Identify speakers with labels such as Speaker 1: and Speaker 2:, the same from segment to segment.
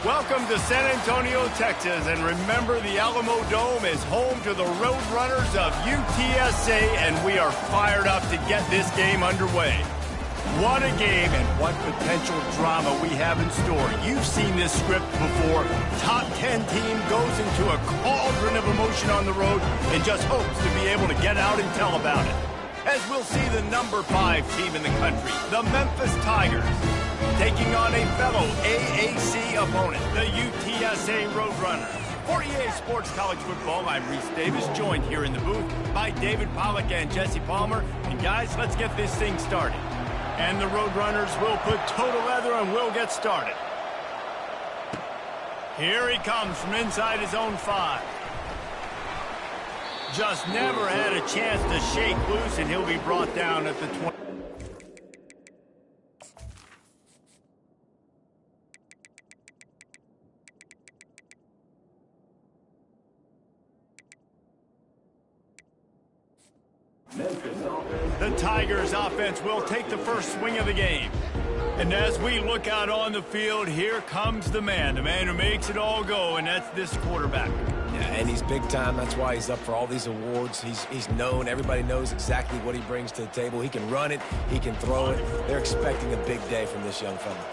Speaker 1: Welcome to San Antonio, Texas, and remember the Alamo Dome is home to the Roadrunners of UTSA, and we are fired up to get this game underway. What a game and what potential drama we have in store. You've seen this script before. Top 10 team goes into a cauldron of emotion on the road and just hopes to be able to get out and tell about it. As we'll see the number 5 team in the country, the Memphis Tigers, taking on a fellow AAC opponent, the UTSA Roadrunners. For EA Sports College Football, I'm Reese Davis, joined here in the booth by David Pollack and Jesse Palmer. And guys, let's get this thing started. And the Roadrunners will put total leather and we'll get started. Here he comes from inside his own 5. Just never had a chance to shake loose, and he'll be brought down at the 20. The Tigers offense will take the first swing of the game. And as we look out on the field, here comes the man who makes it all go, and that's this quarterback.
Speaker 2: Yeah, and he's big time. That's why he's up for all these awards. He's known. Everybody knows exactly what he brings to the table. He can run it. He can throw it. They're expecting a big day from this young fella.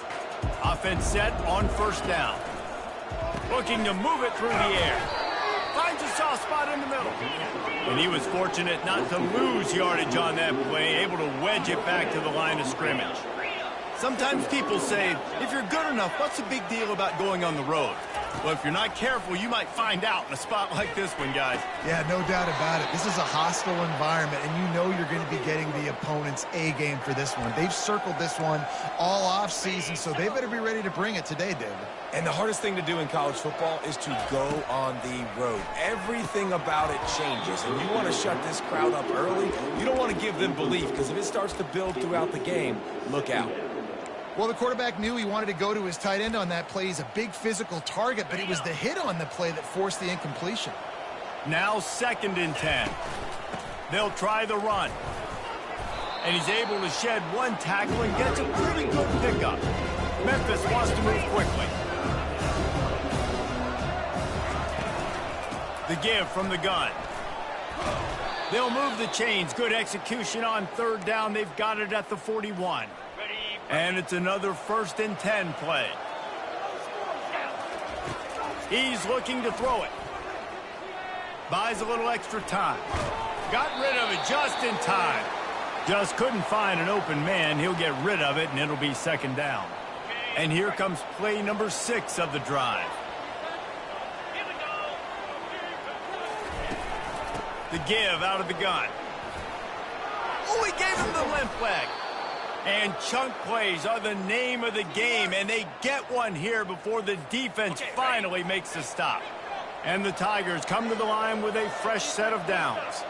Speaker 1: Offense set on first down. Looking to move it through the air. Finds a soft spot in the middle. And he was fortunate not to lose yardage on that play, able to wedge it back to the line of scrimmage. Sometimes people say, if you're good enough, what's the big deal about going on the road? Well, if you're not careful, you might find out in a spot like this one, guys.
Speaker 3: Yeah, no doubt about it. This is a hostile environment, and you know you're going to be getting the opponent's A-game for this one. They've circled this one all off-season, so they better be ready to bring it today, David.
Speaker 2: And the hardest thing to do in college football is to go on the road. Everything about it changes, and you want to shut this crowd up early. You don't want to give them belief, because if it starts to build throughout the game, look out.
Speaker 3: Well, the quarterback knew he wanted to go to his tight end on that play. He's a big physical target, but it was the hit on the play that forced the incompletion.
Speaker 1: Now 2nd and 10. They'll try the run. And he's able to shed one tackle and gets a pretty good pickup. Memphis wants to move quickly. The give from the gun. They'll move the chains. Good execution on 3rd down. They've got it at the 41. And it's another 1st and 10 play. He's looking to throw it. Buys a little extra time. Got rid of it just in time. Just couldn't find an open man. He'll get rid of it, and it'll be 2nd down. And here comes play number 6 of the drive. The give out of the gun. Oh, he gave him the limp leg. And chunk plays are the name of the game, and they get one here before the defense finally makes the stop. And the Tigers come to the line with a fresh set of downs.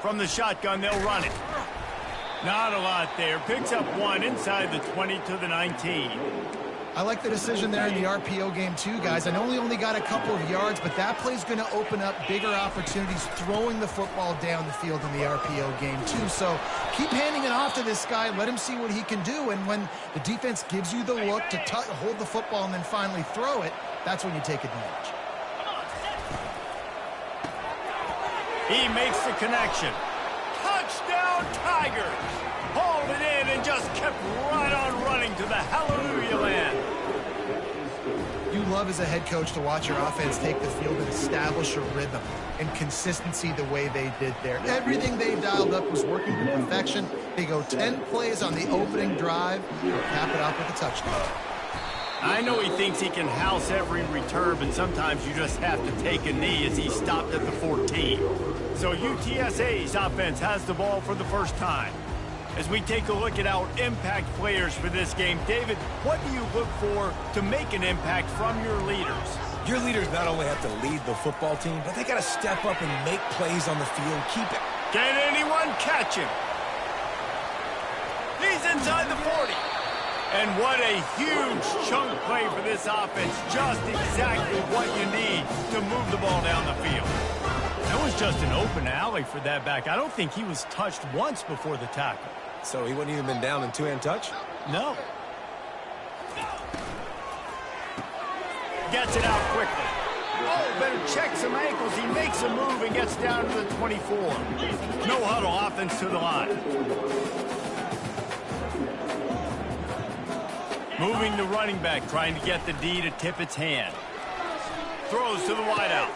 Speaker 1: From the shotgun, they'll run it. Not a lot there. Picks up one inside the 20 to the 19.
Speaker 3: I like the decision there in the RPO game too, guys. I know he only got a couple of yards, but that play's going to open up bigger opportunities throwing the football down the field in the RPO game too. So keep handing it off to this guy. Let him see what he can do. And when the defense gives you the look to hold the football and then finally throw it, that's when you take advantage.
Speaker 1: He makes the connection. Touchdown, Tigers! Hauled it in and just kept right on running to the hallelujah land.
Speaker 3: You love as a head coach to watch your offense take the field and establish a rhythm and consistency the way they did there. Everything they dialed up was working to perfection. They go 10 plays on the opening drive, cap it off with a touchdown.
Speaker 1: I know he thinks he can house every return, but sometimes you just have to take a knee as he stopped at the 14. So UTSA's offense has the ball for the first time. As we take a look at our impact players for this game, David, what do you look for to make an impact from your leaders?
Speaker 2: Your leaders not only have to lead the football team, but they got to step up and make plays on the field. Keep it.
Speaker 1: Can anyone catch him? He's inside the 40. And what a huge chunk play for this offense. Just exactly what you need to move the ball down the field. That was just an open alley for that back. I don't think he was touched once before the tackle.
Speaker 2: So he wouldn't even been down in two-hand touch?
Speaker 1: No. Gets it out quickly. Oh, better check some ankles. He makes a move and gets down to the 24. No huddle offense to the line. Moving the running back, trying to get the D to tip its hand. Throws to the wideout.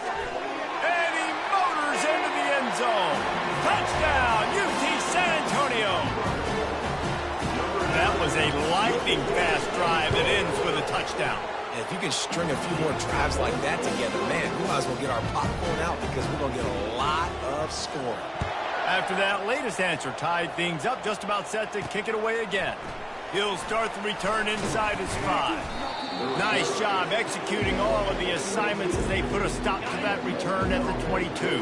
Speaker 1: And he motors into the end zone. Touchdown, UT San Antonio. That was a lightning-fast drive that ends with a touchdown.
Speaker 2: And if you can string a few more drives like that together, man, we might as well get our popcorn out because we're going to get a lot of scoring. After that latest answer tied things up, just about set to kick it away again. He'll start the return inside his 5. Nice job executing all of the assignments as they put a stop to that return at the 22.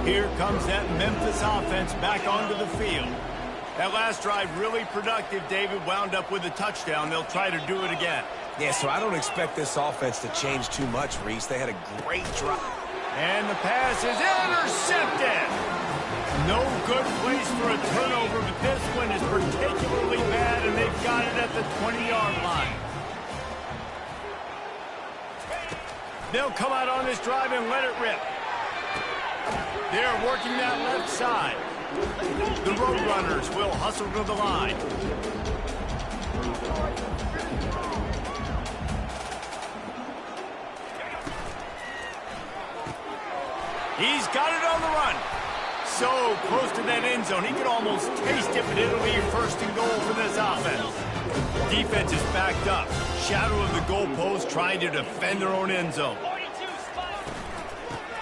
Speaker 2: Here comes that Memphis offense back onto the field. That last drive really productive. David wound up with a touchdown. They'll try to do it again. Yeah, so I don't expect this offense to change too much, Reese. They had a great drive. And the pass is intercepted. No good place for a turnover, but this one is particularly bad, and they've got it at the 20-yard line. They'll come out on this drive and let it rip. They're working that left side. The Roadrunners will hustle to the line. He's got it on the run. So close to that end zone, he could almost taste it, but it'll be your first and goal for this offense. Defense is backed up. Shadow of the goalpost trying to defend their own end zone.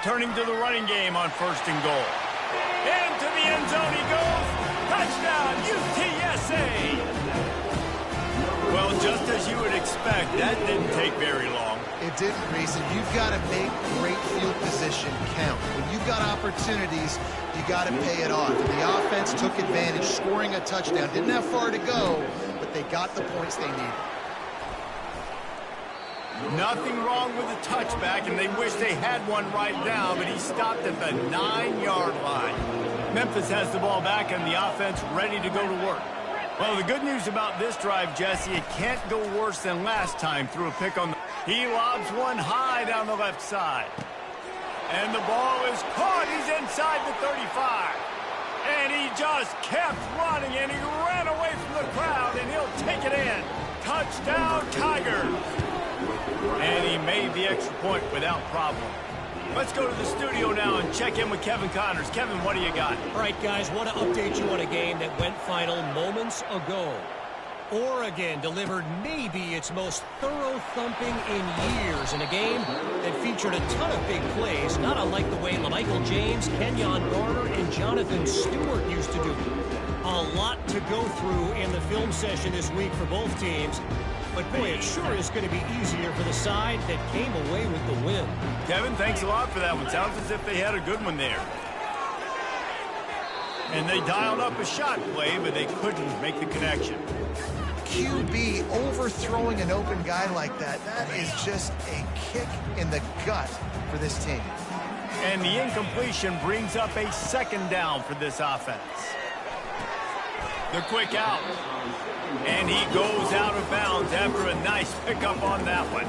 Speaker 2: Turning to the running game on first and goal. Into the end zone he goes. Touchdown, UTSA. Well, just as you would expect, that didn't take very long.
Speaker 3: It didn't, Reese, and you've got to make great field position count. When you've got opportunities, you got to pay it off. And the offense took advantage, scoring a touchdown. Didn't have far to go, but they got the points they needed.
Speaker 1: Nothing wrong with the touchback, and they wish they had one right now, but he stopped at the 9-yard line. Memphis has the ball back, and the offense ready to go to work. Well, the good news about this drive, Jesse, it can't go worse than last time through a pick on the... He lobs one high down the left side. And the ball is caught. He's inside the 35. And he just kept running, and he ran away from the crowd, and he'll take it in. Touchdown, Tigers. And he made the extra point without problem. Let's go to the studio now and check in with Kevin Connors. Kevin, what do you got?
Speaker 4: All right, guys, want to update you on a game that went final moments ago. Oregon delivered maybe its most thorough thumping in years in a game that featured a ton of big plays, not unlike the way LaMichael James, Kenyon Garner, and Jonathan Stewart used to do. A lot to go through in the film session this week for both teams. But, boy, it sure is going to be easier for the side that came away with the win.
Speaker 1: Kevin, thanks a lot for that one. Sounds as if they had a good one there. And they dialed up a shot play, but they couldn't make the connection.
Speaker 3: QB overthrowing an open guy like that, that is just a kick in the gut for this team.
Speaker 1: And the incompletion brings up a second down for this offense. The quick out. And he goes out of bounds after a nice pickup on that one.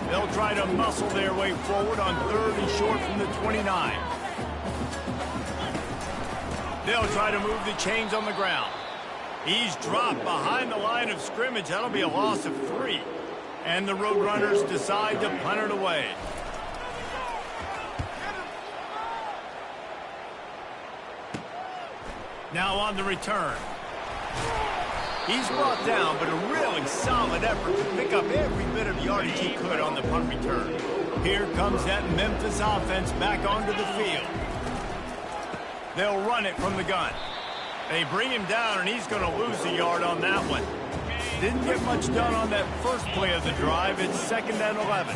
Speaker 1: They'll try to muscle their way forward on 3rd and short from the 29. They'll try to move the chains on the ground. He's dropped behind the line of scrimmage. That'll be a loss of 3. And the Roadrunners decide to punt it away. Now on the return. He's brought down, but a really solid effort to pick up every bit of yardage he could on the punt return. Here comes that Memphis offense back onto the field. They'll run it from the gun. They bring him down, and he's going to lose a yard on that one. Didn't get much done on that first play of the drive. It's 2nd and 11.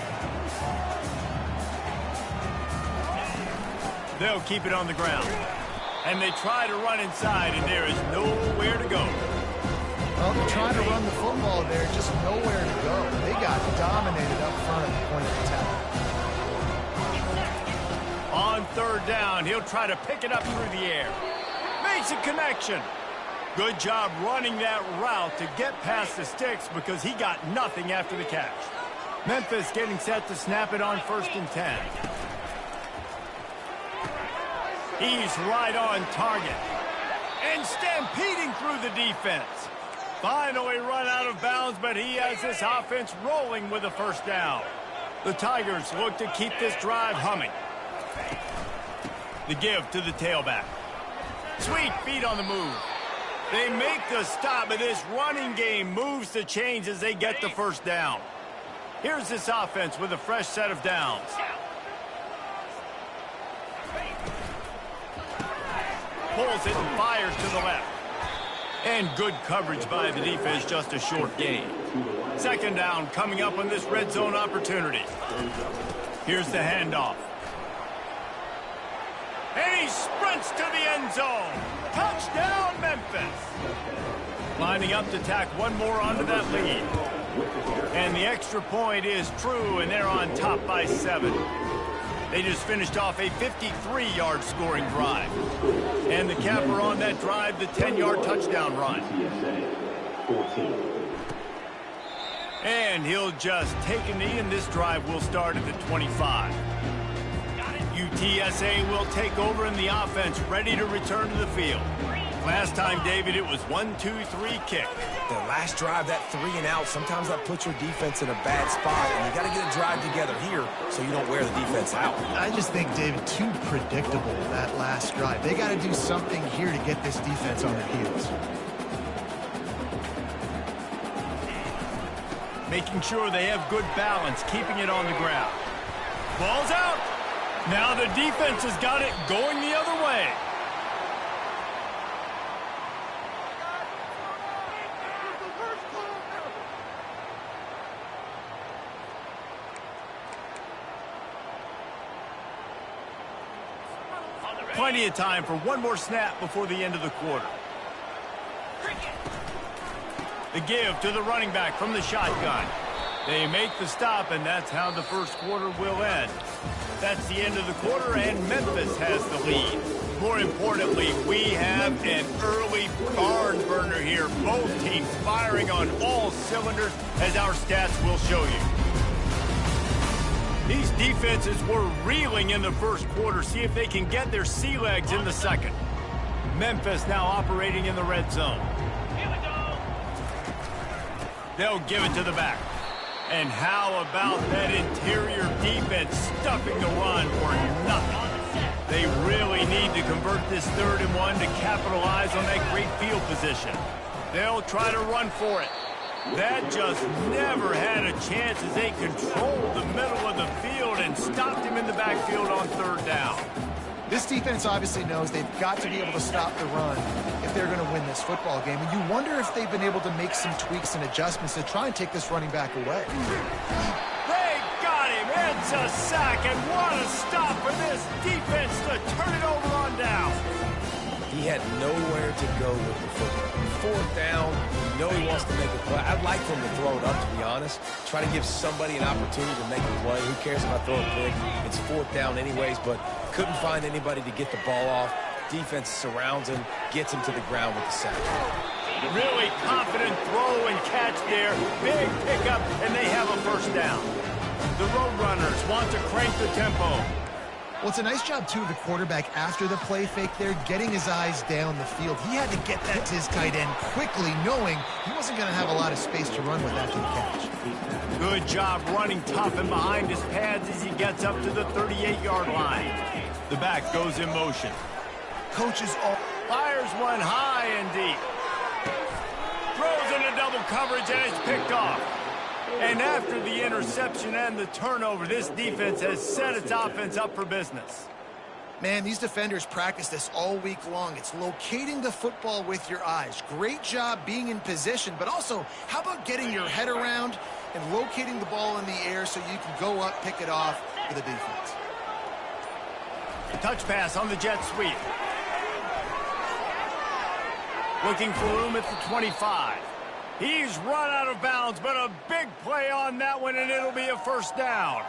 Speaker 1: They'll keep it on the ground. And they try to run inside, and there is nowhere to go.
Speaker 3: Well, they're trying to run the football there, just nowhere to go. They got dominated up front at the point of attack.
Speaker 1: On 3rd down, he'll try to pick it up through the air. Makes a connection. Good job running that route to get past the sticks because he got nothing after the catch. Memphis getting set to snap it on 1st and 10. He's right on target. And stampeding through the defense. Finally run out of bounds, but he has this offense rolling with a first down. The Tigers look to keep this drive humming. The give to the tailback. Sweet feet on the move. They make the stop, but this running game moves the chains as they get the first down. Here's this offense with a fresh set of downs. Pulls it and fires to the left. And good coverage by the defense, just a short gain. 2nd down coming up on this red zone opportunity. Here's the handoff. And he sprints to the end zone. Touchdown, Memphis. Lining up to tack one more onto that lead. And the extra point is true, and they're on top by 7. They just finished off a 53-yard scoring drive. And the capper on that drive, the 10-yard touchdown run. And he'll just take a knee, and this drive will start at the 25. UTSA will take over in the offense, ready to return to the field. Last time, David, it was 1-2-3 kick.
Speaker 2: The last drive, that 3 and out, sometimes that puts your defense in a bad spot, and you got to get a drive together here so you don't wear the defense out.
Speaker 3: I just think, David, too predictable, that last drive. They got to do something here to get this defense on their heels.
Speaker 1: Making sure they have good balance, keeping it on the ground. Ball's out. Now the defense has got it going the other way. Plenty of time for one more snap before the end of the quarter. The give to the running back from the shotgun. They make the stop, and that's how the first quarter will end. That's the end of the quarter, and Memphis has the lead. More importantly, we have an early barn burner here. Both teams firing on all cylinders, as our stats will show you. These defenses were reeling in the first quarter. See if they can get their sea legs in the second. Memphis now operating in the red zone. They'll give it to the back. And how about that interior defense stuffing the run for nothing? They really need to convert this 3rd and 1 to capitalize on that great field position. They'll try to run for it. That just never had a chance as they controlled the middle of the field and stopped him in the backfield on 3rd down.
Speaker 3: This defense obviously knows they've got to be able to stop the run if they're going to win this football game. And you wonder if they've been able to make some tweaks and adjustments to try and take this running back away.
Speaker 1: They got him. It's a sack, and what a stop for this defense to turn it over on down.
Speaker 2: He had nowhere to go with the football. 4th down, you know he wants to make a play. I'd like for him to throw it up, to be honest. Try to give somebody an opportunity to make a play. Who cares if I throw a pick? It's 4th down anyways, but couldn't find anybody to get the ball off. Defense surrounds him, gets him to the ground with the sack.
Speaker 1: Really confident throw and catch there. Big pickup, and they have a first down. The Roadrunners want to crank the tempo.
Speaker 3: Well, it's a nice job, too, of the quarterback after the play fake there, getting his eyes down the field. He had to get that to his tight end quickly, knowing he wasn't going to have a lot of space to run with after the catch.
Speaker 1: Good job running tough and behind his pads as he gets up to the 38-yard line. The back goes in motion.
Speaker 3: Coaches all
Speaker 1: fires one high and deep. Throws into double coverage, and it's picked off. And after the interception and the turnover, this defense has set its offense up for business.
Speaker 3: Man, these defenders practice this all week long. It's locating the football with your eyes. Great job being in position, but also, how about getting your head around and locating the ball in the air so you can go up, pick it off for the defense.
Speaker 1: Touch pass on the jet sweep. Looking for room at the 25. He's run out of bounds, but a big play on that one, and it'll be a first down.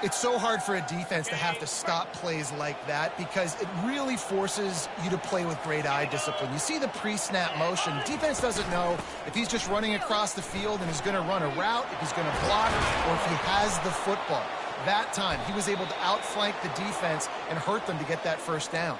Speaker 3: It's so hard for a defense to have to stop plays like that because it really forces you to play with great eye discipline. You see the pre-snap motion. Defense doesn't know if he's just running across the field and is going to run a route, if he's going to block, or if he has the football. That time, he was able to outflank the defense and hurt them to get that first down.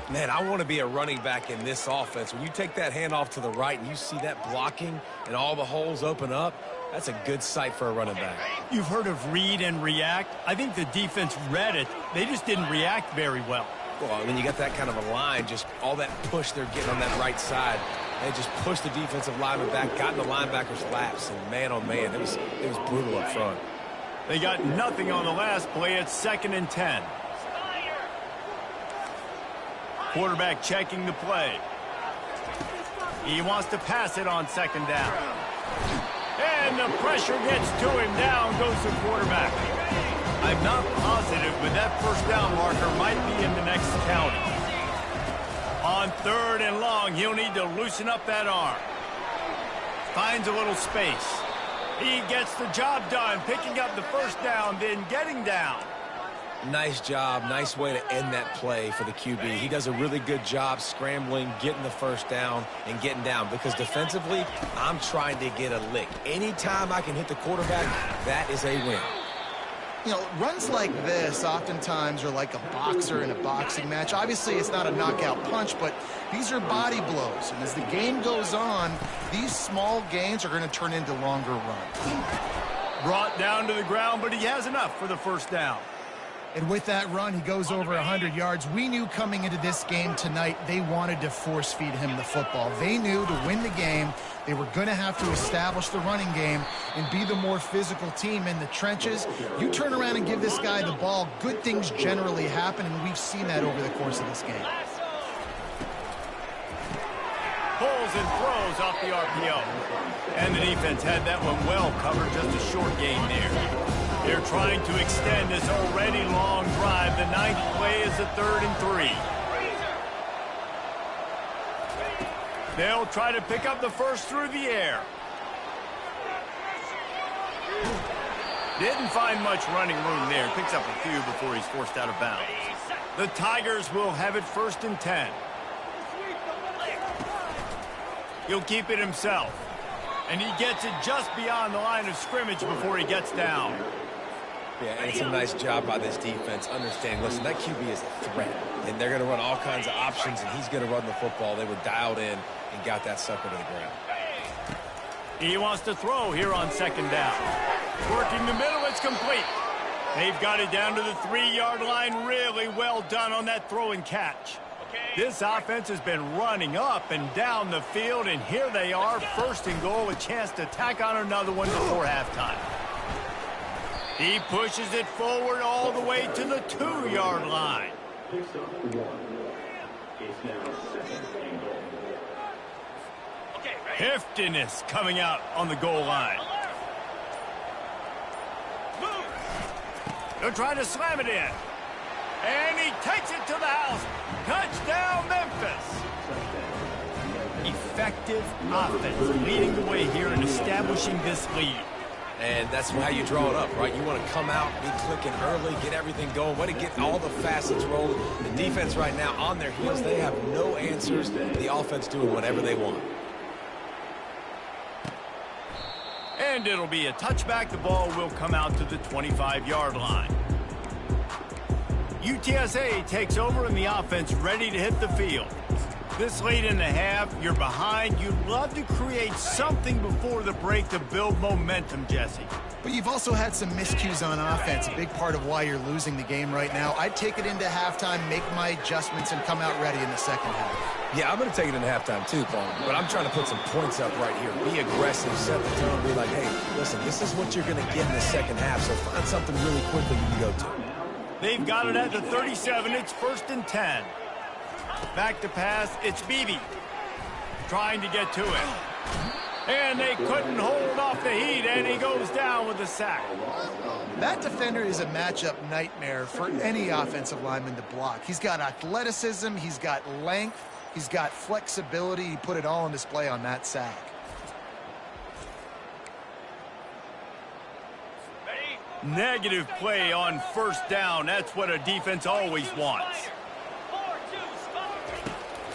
Speaker 2: Man, I want to be a running back in this offense. When you take that handoff to the right and you see that blocking and all the holes open up, that's a good sight for a running back.
Speaker 1: You've heard of read and react. I think the defense read it. They just didn't react very well.
Speaker 2: Well, when you got that kind of a line, just all that push they're getting on that right side, they just pushed the defensive lineman back, got in the linebacker's laps, and man, oh man, it was brutal up front.
Speaker 1: They got nothing on the last play. It's 2nd and 10. Quarterback checking the play. He wants to pass it on 2nd down. And the pressure gets to him. Down goes the quarterback. I'm not positive, but that first down marker might be in the next county. On 3rd and long, he'll need to loosen up that arm. Finds a little space. He gets the job done, picking up the first down, then getting down.
Speaker 2: Nice job. Nice way to end that play for the QB. He does a really good job scrambling, getting the first down, and getting down. Because defensively, I'm trying to get a lick. Anytime I can hit the quarterback, that is a win.
Speaker 3: You know, runs like this oftentimes are like a boxer in a boxing match. Obviously, it's not a knockout punch, but these are body blows. And as the game goes on, these small gains are going to turn into longer runs.
Speaker 1: Brought down to the ground, but he has enough for the first down.
Speaker 3: And with that run, he goes over 100 yards. We knew coming into this game tonight, they wanted to force-feed him the football. They knew to win the game, they were going to have to establish the running game and be the more physical team in the trenches. You turn around and give this guy the ball, good things generally happen, and we've seen that over the course of this game.
Speaker 1: Pulls and throws off the RPO. And the defense had that one well covered, just a short gain there. They're trying to extend this already long drive. The 9th play is a 3rd and 3. They'll try to pick up the first through the air. Didn't find much running room there. Picks up a few before he's forced out of bounds. The Tigers will have it 1st and 10. He'll keep it himself. And he gets it just beyond the line of scrimmage before he gets down.
Speaker 2: Yeah, and it's a nice job by this defense. Understand, listen, that QB is a threat. And they're going to run all kinds of options, and he's going to run the football. They were dialed in and got that sucker to the ground.
Speaker 1: He wants to throw here on 2nd down. Working the middle, it's complete. They've got it down to the 3-yard line. Really well done on that throw and catch. This offense has been running up and down the field, and here they are, 1st and goal, a chance to tack on another one before halftime. He pushes it forward all the way to the 2-yard line. Heftiness coming out on the goal line. They're trying to slam it in. And he takes it to the house. Touchdown, Memphis. Effective offense leading the way here and establishing this lead.
Speaker 2: And that's how you draw it up, right? You want to come out, be clicking early, get everything going, want to get all the facets rolling. The defense right now on their heels, they have no answers. The offense doing whatever they want.
Speaker 1: And it'll be a touchback. The ball will come out to the 25-yard line. UTSA takes over and the offense ready to hit the field. This late in the half, you're behind. You'd love to create something before the break to build momentum, Jesse.
Speaker 3: But you've also had some miscues on offense, a big part of why you're losing the game right now. I'd take it into halftime, make my adjustments, and come out ready in the 2nd half.
Speaker 2: Yeah, I'm going to take it into halftime too, Paul. But I'm trying to put some points up right here. Be aggressive, set the tone, be like, hey, listen, this is what you're going to get in the 2nd half, so find something really quickly you can go to.
Speaker 1: They've got it at the 37. It's 1st and 10. Back to pass. It's Beebe trying to get to it. And they couldn't hold off the heat, and he goes down with a sack.
Speaker 3: That defender is a matchup nightmare for any offensive lineman to block. He's got athleticism, he's got length, he's got flexibility. He put it all on display on that sack.
Speaker 1: Negative play on first down. That's what a defense always wants.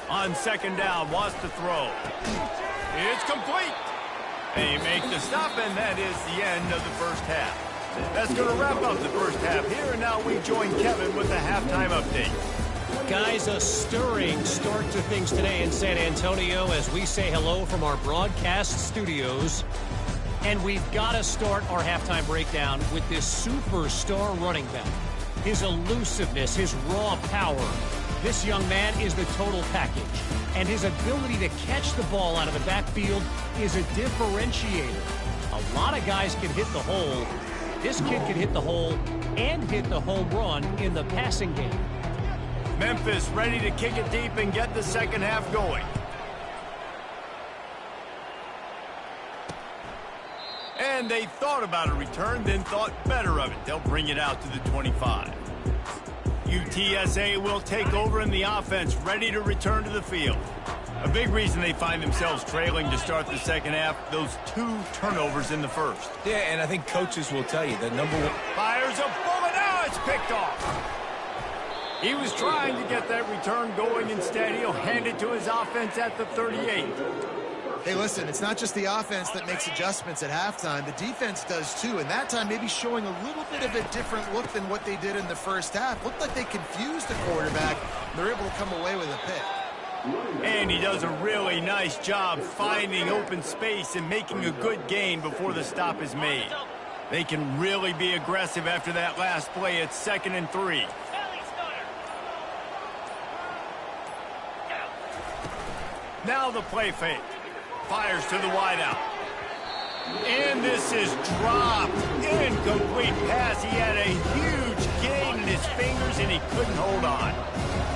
Speaker 1: On second down, wants to throw. It's complete. They make the stop, and that is the end of the first half. That's going to wrap up the first half here, and now we join Kevin with the halftime update.
Speaker 4: Guys, a stirring start to things today in San Antonio as we say hello from our broadcast studios. And we've got to start our halftime breakdown with this superstar running back. His elusiveness, his raw power. This young man is the total package. And his ability to catch the ball out of the backfield is a differentiator. A lot of guys can hit the hole. This kid can hit the hole and hit the home run in the passing game.
Speaker 1: Memphis ready to kick it deep and get the second half going. And they thought about a return, then thought better of it. They'll bring it out to the 25. UTSA will take over in the offense, ready to return to the field. A big reason they find themselves trailing to start the second half, those 2 turnovers in the first.
Speaker 2: Yeah, and I think coaches will tell you that number one.
Speaker 1: Fires a bullet. Now it's picked off. He was trying to get that return going. Instead, he'll hand it to his offense at the 38.
Speaker 3: Hey, listen, it's not just the offense that makes adjustments at halftime. The defense does too, and that time maybe showing a little bit of a different look than what they did in the first half. Looked like they confused the quarterback. They're able to come away with a pick.
Speaker 1: And he does a really nice job finding open space and making a good gain before the stop is made. They can really be aggressive after that last play. It's 2nd and 3. Now the play fake. Fires to the wideout. And this is dropped. Incomplete pass. He had a huge gain in his fingers, and he couldn't hold on.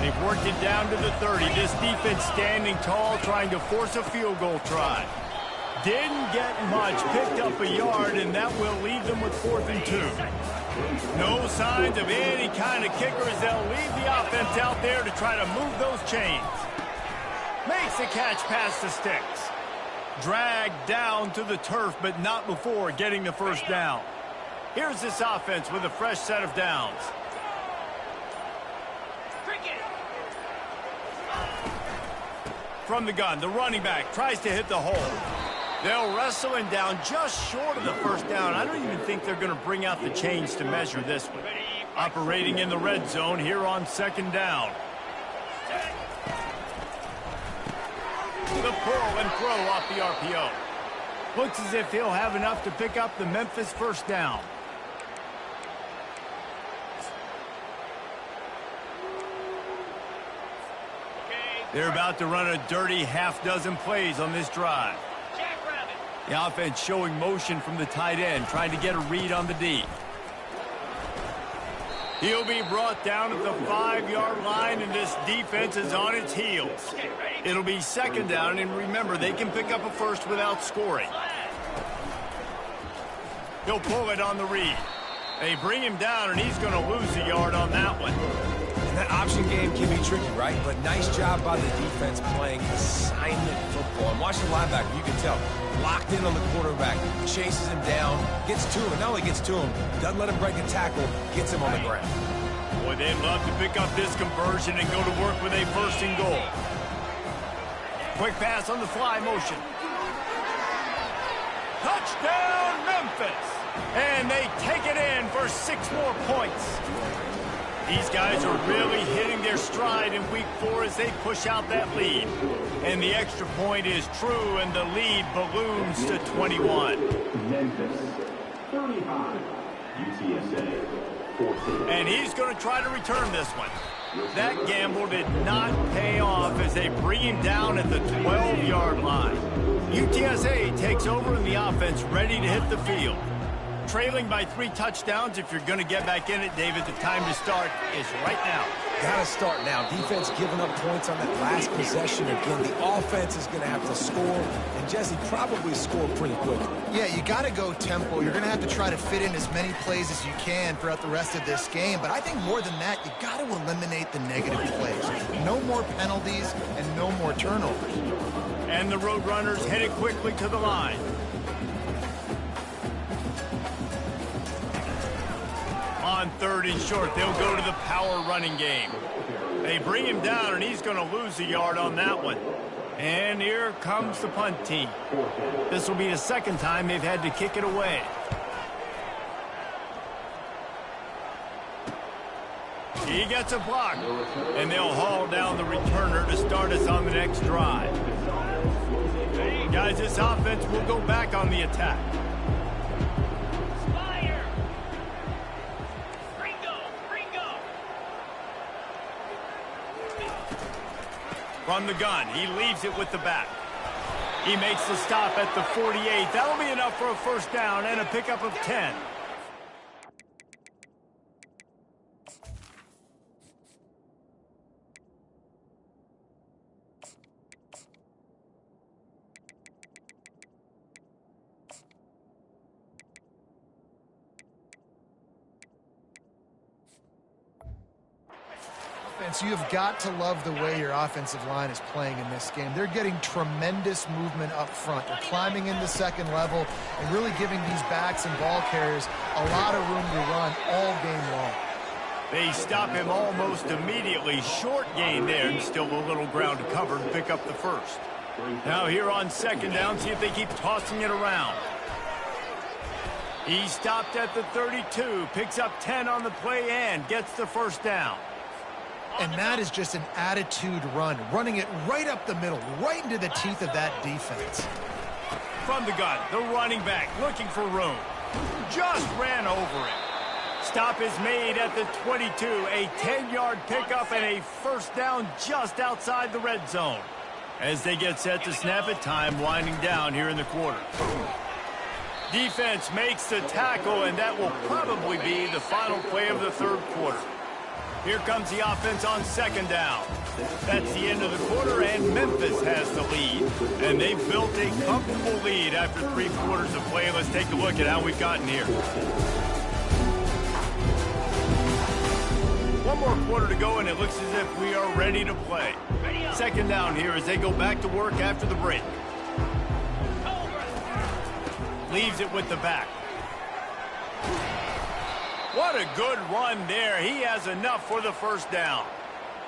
Speaker 1: They've worked it down to the 30. This defense standing tall, trying to force a field goal try. Didn't get much. Picked up a yard, and that will leave them with 4th and 2. No signs of any kind of kicker as they'll leave the offense out there to try to move those chains. Makes the catch past the sticks. Dragged down to the turf, but not before getting the first down. Here's this offense with a fresh set of downs. From the gun, the running back tries to hit the hole. They'll wrestle him down just short of the first down. I don't even think they're going to bring out the chains to measure this one. Operating in the red zone here on 2nd down. The pull and throw off the RPO. Looks as if he'll have enough to pick up the Memphis first down. They're about to run a dirty half-dozen plays on this drive. The offense showing motion from the tight end, trying to get a read on the D. He'll be brought down at the 5-yard line, and this defense is on its heels. It'll be 2nd down, and remember, they can pick up a first without scoring. He'll pull it on the read. They bring him down, and he's going to lose a yard on that one.
Speaker 2: And that option game can be tricky, right? But nice job by the defense playing assignment football. And watch the linebacker, you can tell. Locked in on the quarterback, chases him down, gets to him, and not only gets to him, doesn't let him break a tackle, gets him on the ground.
Speaker 1: Boy, they'd love to pick up this conversion and go to work with a 1st and goal. Quick pass on the fly motion. Touchdown, Memphis! And they take it in for 6 more points. These guys are really hitting their stride in week 4 as they push out that lead. And the extra point is true, and the lead balloons to 21.
Speaker 5: Memphis, 35. UTSA, 14.
Speaker 1: And he's going to try to return this one. That gamble did not pay off as they bring him down at the 12-yard line. UTSA takes over in the offense, ready to hit the field. Trailing by 3 touchdowns. If you're going to get back in it, David, the time to start is right now.
Speaker 2: Got to start now. Defense giving up points on that last possession. Again, the offense is going to have to score, and Jesse probably score pretty quickly.
Speaker 3: Yeah, you got to go tempo. You're going to have to try to fit in as many plays as you can throughout the rest of this game. But I think more than that, you got to eliminate the negative plays. No more penalties and no more turnovers.
Speaker 1: And the Roadrunners headed quickly to the line. third and short. They'll go to the power running game. They bring him down, and he's going to lose a yard on that one. And here comes the punt team. This will be the second time they've had to kick it away. He gets a block, and they'll haul down the returner to start us on the next drive. Guys, this offense will go back on the attack. From the gun, he leaves it with the back. He makes the stop at the 48. That'll be enough for a first down and a pickup of 10.
Speaker 3: So you've got to love the way your offensive line is playing in this game. They're getting tremendous movement up front. They're climbing into second level and really giving these backs and ball carriers a lot of room to run all game long.
Speaker 1: They stop him almost immediately. Short gain there, and still a little ground to cover to pick up the first. Now here on second down, see if they keep tossing it around. He stopped at the 32, picks up 10 on the play and gets the first down.
Speaker 3: And that is just an attitude run, running it right up the middle, right into the teeth of that defense.
Speaker 1: From the gun, the running back looking for room. Just ran over it. Stop is made at the 22, a 10-yard pickup and a first down just outside the red zone. As they get set to snap it, time winding down here in the quarter. Defense makes the tackle, and that will probably be the final play of the third quarter. Here comes the offense on second down. That's the end of the quarter, and Memphis has the lead. And they've built a comfortable lead after 3 quarters of play. Let's take a look at how we've gotten here. One more quarter to go, and it looks as if we are ready to play. Second down here as they go back to work after the break. Leaves it with the back. What a good run there. He has enough for the first down.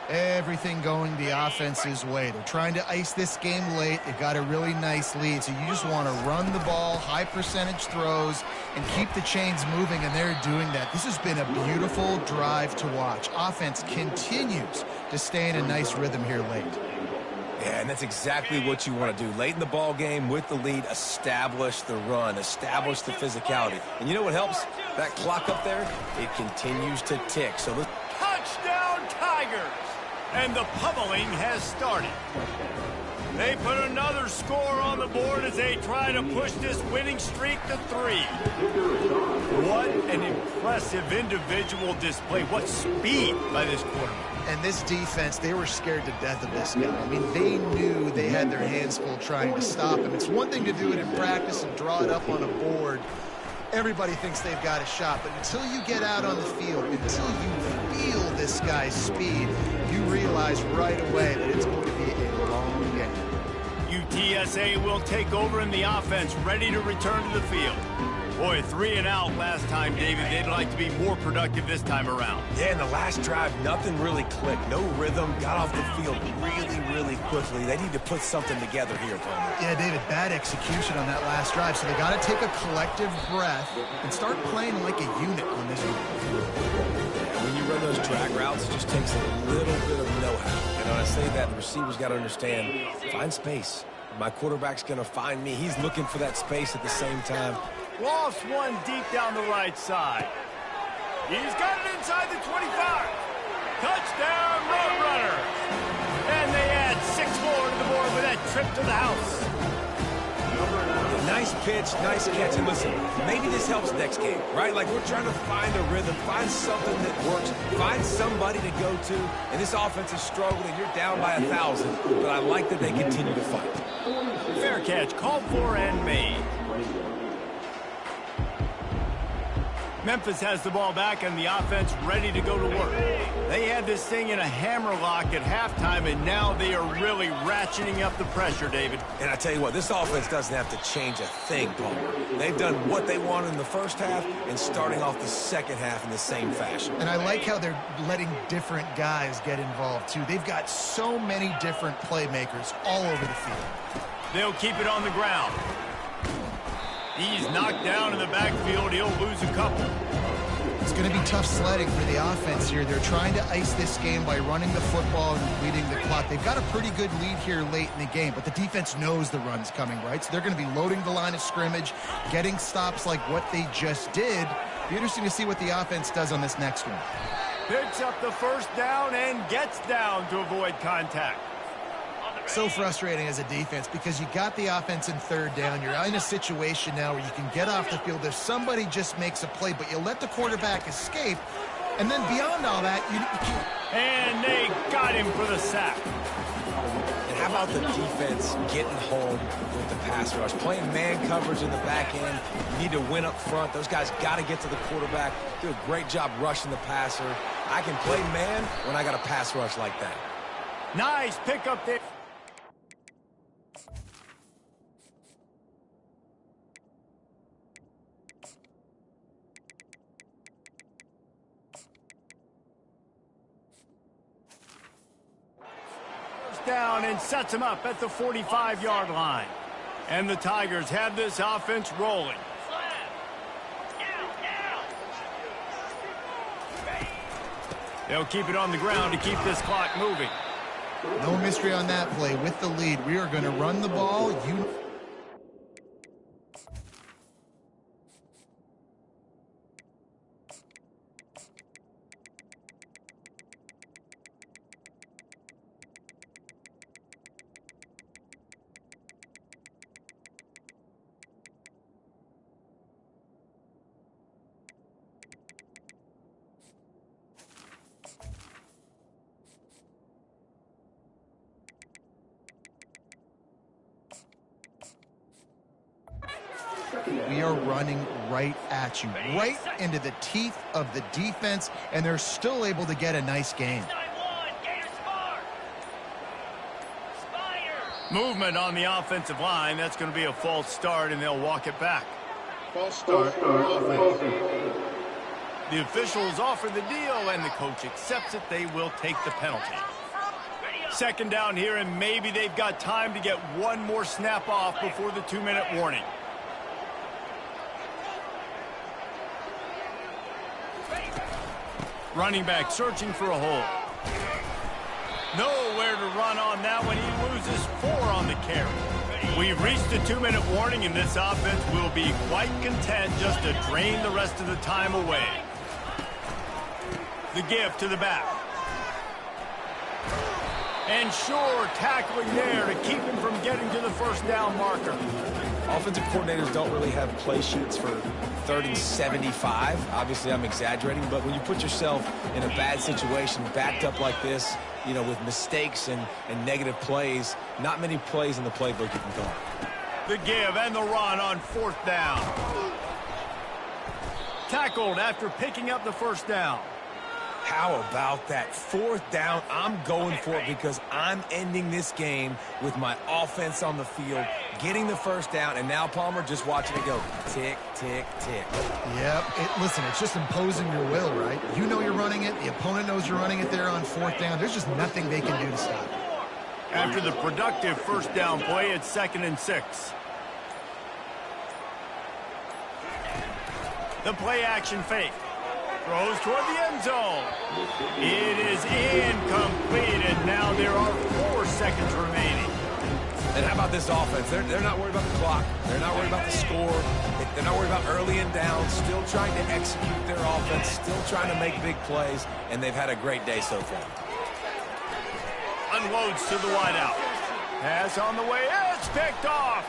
Speaker 3: Everything going the offense's way. They're trying to ice this game late. They've got a really nice lead, so you just want to run the ball, high percentage throws, and keep the chains moving, and they're doing that. This has been a beautiful drive to watch. Offense continues to stay in a nice rhythm here late.
Speaker 2: Yeah, and that's exactly what you want to do. Late in the ball game with the lead, establish the run, establish the physicality. And you know what helps? That clock up there, it continues to tick. So let's...
Speaker 1: Touchdown, Tigers! And the pummeling has started. They put another score on the board as they try to push this winning streak to 3. What an impressive individual display. What speed by this quarterback.
Speaker 3: And this defense, they were scared to death of this guy. I mean, they knew they had their hands full trying to stop him. It's one thing to do it in practice and draw it up on a board. Everybody thinks they've got a shot, but until you get out on the field, until you feel this guy's speed, you realize right away that it's going to be a long game.
Speaker 1: UTSA will take over in the offense, ready to return to the field. Boy, 3 and out last time, David. They'd like to be more productive this time around.
Speaker 2: Yeah, in the last drive, nothing really clicked. No rhythm, got off the field really quickly. They need to put something together here, Palmer.
Speaker 3: Yeah, David, bad execution on that last drive, so they got to take a collective breath and start playing like a unit on this one.
Speaker 2: When you run those drag routes, it just takes a little bit of know-how. And when I say that, the receiver's got to understand, find space. My quarterback's going to find me. He's looking for that space at the same time.
Speaker 1: Lost one deep down the right side. He's got it inside the 25. Touchdown, Roadrunner. And they add 6 more to the board with that trip to the house.
Speaker 2: Nice pitch, nice catch. And listen, maybe this helps next game, right? Like we're trying to find a rhythm, find something that works, find somebody to go to. And this offense is struggling. You're down by 1,000, but I like that they continue to fight.
Speaker 1: Fair catch, called for and made. Memphis has the ball back and the offense ready to go to work. They had this thing in a hammerlock at halftime, and now they are really ratcheting up the pressure, David.
Speaker 2: And I tell you what, this offense doesn't have to change a thing, Palmer. They've done what they wanted in the first half and starting off the second half in the same fashion.
Speaker 3: And I like how they're letting different guys get involved, too. They've got so many different playmakers all over the field.
Speaker 1: They'll keep it on the ground. He's knocked down in the backfield. He'll lose a couple.
Speaker 3: It's going to be tough sledding for the offense here. They're trying to ice this game by running the football and leading the clock. They've got a pretty good lead here late in the game, but the defense knows the run's coming, right? So they're going to be loading the line of scrimmage, getting stops like what they just did. Be interesting to see what the offense does on this next one.
Speaker 1: Picks up the first down and gets down to avoid contact.
Speaker 3: So frustrating as a defense because you got the offense in third down. You're in a situation now where you can get off the field if somebody just makes a play, but you let the quarterback escape. And then beyond all that, you can't.
Speaker 1: And they got him for the sack.
Speaker 2: And how about the defense getting home with the pass rush? Playing man coverage in the back end. You need to win up front. Those guys got to get to the quarterback. Do a great job rushing the passer. I can play man when I got a pass rush like that.
Speaker 1: Nice pick up there. Down and sets him up at the 45-yard line. And the Tigers have this offense rolling. They'll keep it on the ground to keep this clock moving.
Speaker 3: No mystery on that play. With the lead, we are going to run the ball. We are running right at you, right into the teeth of the defense, and they're still able to get a nice gain.
Speaker 1: Movement on the offensive line. That's going to be a false start, and they'll walk it back.
Speaker 3: False start.
Speaker 1: The officials offer the deal, and the coach accepts it. They will take the penalty. Second down here, and maybe they've got time to get one more snap off before the 2-minute warning. Running back searching for a hole. Nowhere to run on that one. He loses 4 on the carry. We've reached the 2-minute warning, and this offense will be quite content just to drain the rest of the time away. The give to the back. And sure, tackling there to keep him from getting to the first down marker.
Speaker 2: Offensive coordinators don't really have play sheets for 3rd and 75. Obviously, I'm exaggerating, but when you put yourself in a bad situation, backed up like this, you know, with mistakes and negative plays, not many plays in the playbook you can call.
Speaker 1: The give and the run on 4th down. Tackled after picking up the first down.
Speaker 2: How about that 4th down? I'm going for it because I'm ending this game with my offense on the field, getting the first down, and now, Palmer, just watching it go tick, tick, tick.
Speaker 3: Yep. Listen, it's just imposing your will, right? You know you're running it. The opponent knows you're running it there on 4th down. There's just nothing they can do to stop it.
Speaker 1: After the productive first down play, it's 2nd and 6. The play action fake. Throws toward the end zone. It is incomplete, and now there are 4 seconds remaining.
Speaker 2: And how about this offense? They're not worried about the clock. They're not worried about the score. They're not worried about early and down. Still trying to execute their offense. Still trying to make big plays, and they've had a great day so far.
Speaker 1: Unloads to the wideout. Pass on the way. It's picked off.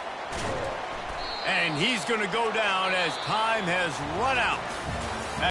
Speaker 1: And he's going to go down as time has run out.